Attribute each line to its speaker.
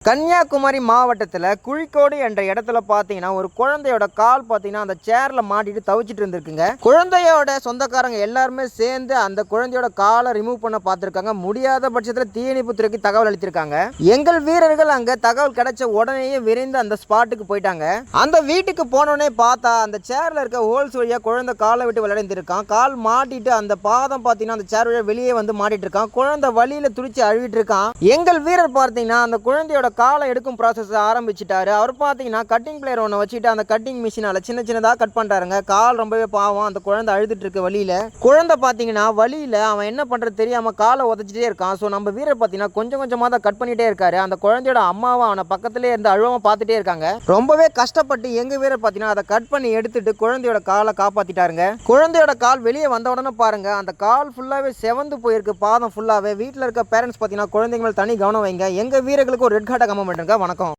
Speaker 1: கன்னியாகுமரி மாவட்டத்தில் குழிக்கோடு என்ற இடத்துல பார்த்தீங்கன்னா ஒரு குழந்தையோட கால் பார்த்தீங்கன்னா அந்த சேரில் மாட்டிட்டு தவிச்சிட்டு இருந்திருக்குங்க. குழந்தையோட சொந்தக்காரங்க எல்லாருமே சேர்ந்து அந்த குழந்தையோட காலை ரிமூவ் பண்ண பார்த்துருக்காங்க. முடியாத பட்சத்தில் தீயணைப்புத்துறைக்கு தகவல் அளித்திருக்காங்க. எங்கள் வீரர்கள் அங்கே தகவல் கிடைச்ச உடனேயே விரைந்து அந்த ஸ்பாட்டுக்கு போயிட்டாங்க. அந்த வீட்டுக்கு போனோடனே பார்த்தா அந்த சேர்ல இருக்க ஹோல்ஸ் வழியாக குழந்தை காலை விட்டு விளையாண்டிருக்கான். கால் மாட்டிட்டு அந்த பாதம் பார்த்தீங்கன்னா அந்த சேர் வழியாக வெளியே வந்து மாட்டிட்டு இருக்கான். குழந்தை வழியில் துடிச்சு அழுவிட்டு இருக்கான். எங்கள் வீரர் பார்த்தீங்கன்னா அந்த குழந்தையோட காலை எடுக்கும் ப்ராசஸ் ஆரம்பிச்சிட்டாரு. அவர் பார்த்தீங்கன்னா கட்டிங் பிளேயர் ஒன்று வச்சுட்டு அந்த கட்டிங் மிஷினால சின்னதாக கட் பண்ணுறாருங்க. கால் ரொம்பவே பாவம். அந்த குழந்தை அழுதுட்டு இருக்க வழியில குழந்தை பார்த்தீங்கன்னா வழியில அவன் என்ன பண்றது தெரியாம காலை உதச்சிட்டே இருக்கான். ஸோ நம்ம வீரர் பார்த்தீங்கன்னா கொஞ்சம் கொஞ்சமாக தான் கட் பண்ணிட்டே இருக்காரு. அந்த குழந்தையோட அம்மாவை அவனை பக்கத்திலே இருந்து அழுவாம பார்த்துட்டே இருக்காங்க. ரொம்பவே கஷ்டப்பட்டு எங்க வீரர் பார்த்தீங்கன்னா அதை கட் பண்ணி எடுத்துட்டு குழந்தையோட காலை காப்பாத்திட்டாருங்க. குழந்தையோட கால் வெளியே வந்த உடனே பாருங்க அந்த கால் ஃபுல்லாவே செவந்து போயிருக்கு. பாதம் ஃபுல்லாவே. வீட்டில் இருக்க பேரண்ட்ஸ் பார்த்தீங்கன்னா குழந்தைங்க மேல் தனி கவனம் வைங்க. எங்க வீரர்களுக்கு ஒரு ரெட் கார்டை கம்ம பண்ணுங்க. வணக்கம்.